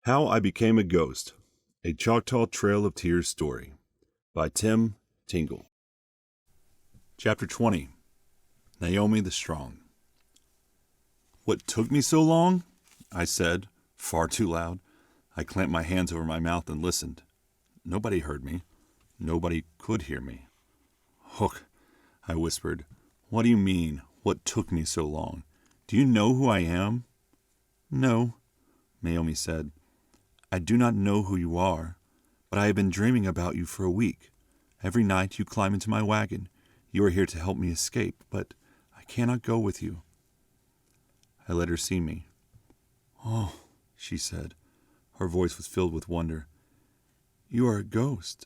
How I Became a Ghost, a Choctaw Trail of Tears story by Tingle. Chapter 20. Naomi the Strong. What took me so long? I said, far too loud. I clamped my hands over my mouth and listened. Nobody heard me. Nobody could hear me. Hook, I whispered. What do you mean, what took me so long? Do you know who I am? No, Naomi said. I do not know who you are, but I have been dreaming about you for a week. Every night you climb into my wagon. You are here to help me escape, but I cannot go with you. I let her see me. Oh, she said. Her voice was filled with wonder. You are a ghost.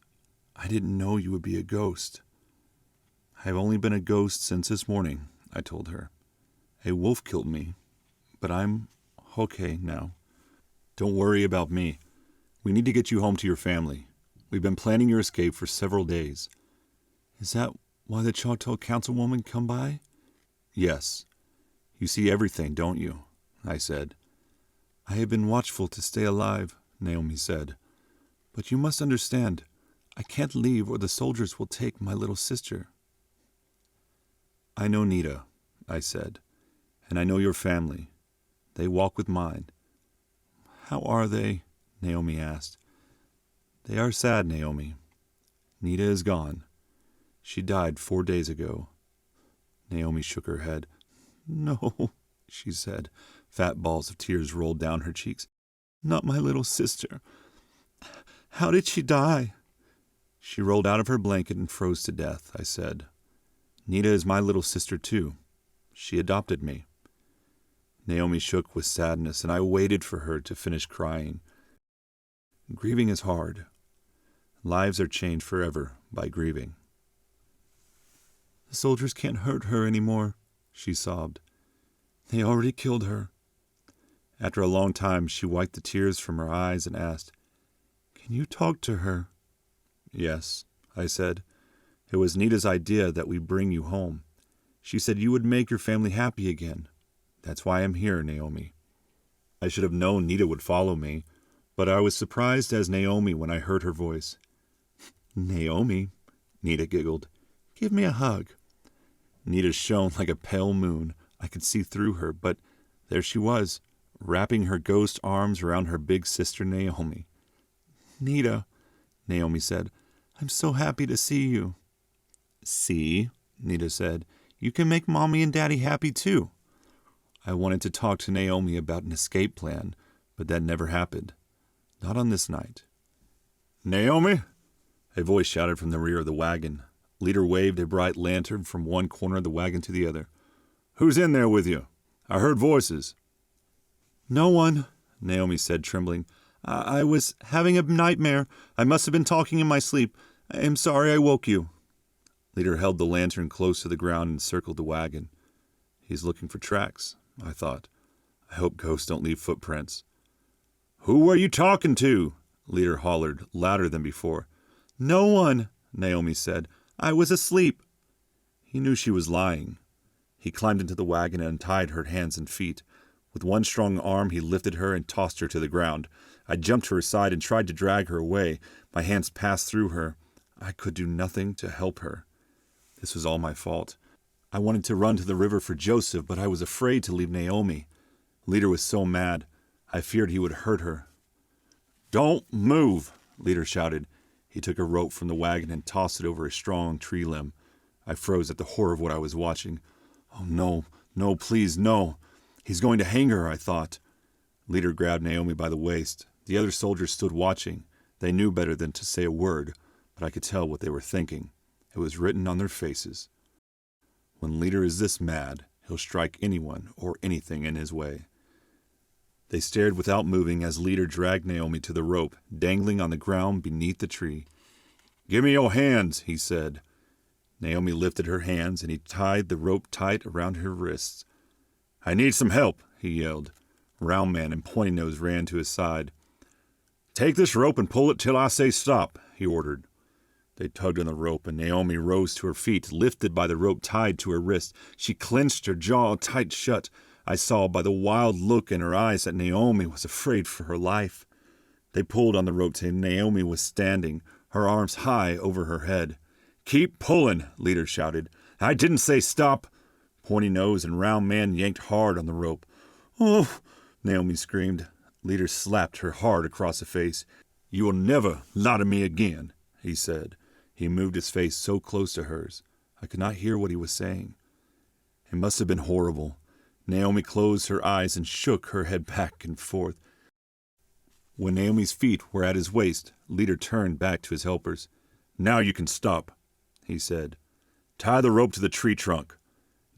I didn't know you would be a ghost. I have only been a ghost since this morning, I told her. A wolf killed me, but I'm okay now. Don't worry about me. We need to get you home to your family. We've been planning your escape for several days. Is that why the Choctaw councilwoman come by? Yes. You see everything, don't you? I said. I have been watchful to stay alive, Naomi said. But you must understand, I can't leave or the soldiers will take my little sister. I know Nita, I said, and I know your family. They walk with mine. How are they? Naomi asked. They are sad, Naomi. Nita is gone. She died 4 days ago. Naomi shook her head. No, she said. Fat balls of tears rolled down her cheeks. Not my little sister. How did she die? She rolled out of her blanket and froze to death, I said. Nita is my little sister, too. She adopted me. Naomi shook with sadness, and I waited for her to finish crying. Grieving is hard. Lives are changed forever by grieving. The soldiers can't hurt her anymore, she sobbed. They already killed her. After a long time, she wiped the tears from her eyes and asked, Can you talk to her? Yes, I said. It was Nita's idea that we bring you home. She said you would make your family happy again. That's why I'm here, Naomi. I should have known Nita would follow me, but I was surprised as Naomi when I heard her voice. Naomi, Nita giggled. Give me a hug. Nita shone like a pale moon. I could see through her, but there she was, wrapping her ghost arms around her big sister Naomi. Nita, Naomi said, I'm so happy to see you. See, Nita said, you can make Mommy and Daddy happy too. I wanted to talk to Naomi about an escape plan, but that never happened. Not on this night. Naomi? A voice shouted from the rear of the wagon. Leader waved a bright lantern from one corner of the wagon to the other. Who's in there with you? I heard voices. No one, Naomi said, trembling. I was having a nightmare. I must have been talking in my sleep. I am sorry I woke you. Leader held the lantern close to the ground and circled the wagon. He's looking for tracks, I thought. I hope ghosts don't leave footprints. Who were you talking to? Leader hollered, louder than before. No one, Naomi said. I was asleep. He knew she was lying. He climbed into the wagon and untied her hands and feet. With one strong arm, he lifted her and tossed her to the ground. I jumped to her side and tried to drag her away. My hands passed through her. I could do nothing to help her. This was all my fault. I wanted to run to the river for Joseph, but I was afraid to leave Naomi. Leader was so mad. I feared he would hurt her. Don't move, Leader shouted. He took a rope from the wagon and tossed it over a strong tree limb. I froze at the horror of what I was watching. Oh, no, please, no. He's going to hang her, I thought. Leader grabbed Naomi by the waist. The other soldiers stood watching. They knew better than to say a word, but I could tell what they were thinking. It was written on their faces. When Leader is this mad, he'll strike anyone or anything in his way. They stared without moving as Leader dragged Naomi to the rope, dangling on the ground beneath the tree. Give me your hands, he said. Naomi lifted her hands, and he tied the rope tight around her wrists. I need some help, he yelled. Round Man and Pointy Nose ran to his side. Take this rope and pull it till I say stop, he ordered. They tugged on the rope, and Naomi rose to her feet, lifted by the rope tied to her wrist. She clenched her jaw tight shut. I saw by the wild look in her eyes that Naomi was afraid for her life. They pulled on the rope till Naomi was standing, her arms high over her head. "Keep pulling," Leader shouted. "I didn't say stop." Pointy nose and round man yanked hard on the rope. "Oh!" Naomi screamed. Leader slapped her hard across the face. "You will never lie to me again," he said. He moved his face so close to hers. I could not hear what he was saying. It must have been horrible. Naomi closed her eyes and shook her head back and forth. When Naomi's feet were at his waist, Leader turned back to his helpers. "Now you can stop," he said. "Tie the rope to the tree trunk."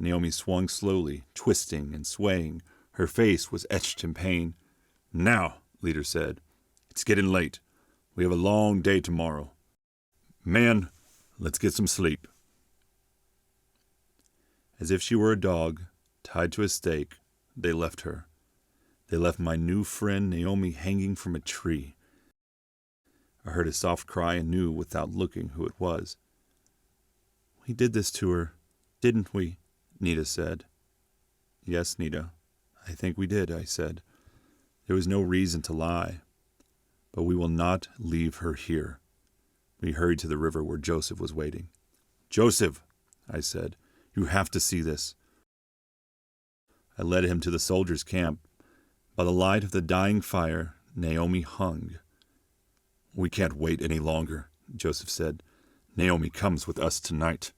Naomi swung slowly, twisting and swaying. Her face was etched in pain. "Now," Leader said. "It's getting late. We have a long day tomorrow. Men, let's get some sleep." As if she were a dog, tied to a stake, they left her. They left my new friend Naomi hanging from a tree. I heard a soft cry and knew without looking who it was. "We did this to her, didn't we?" Nita said. "Yes, Nita, I think we did," I said. There was no reason to lie. "But we will not leave her here." We hurried to the river where Joseph was waiting. "Joseph," I said, "you have to see this." I led him to the soldiers' camp. By the light of the dying fire, Naomi hung. "We can't wait any longer," Joseph said. "Naomi comes with us tonight."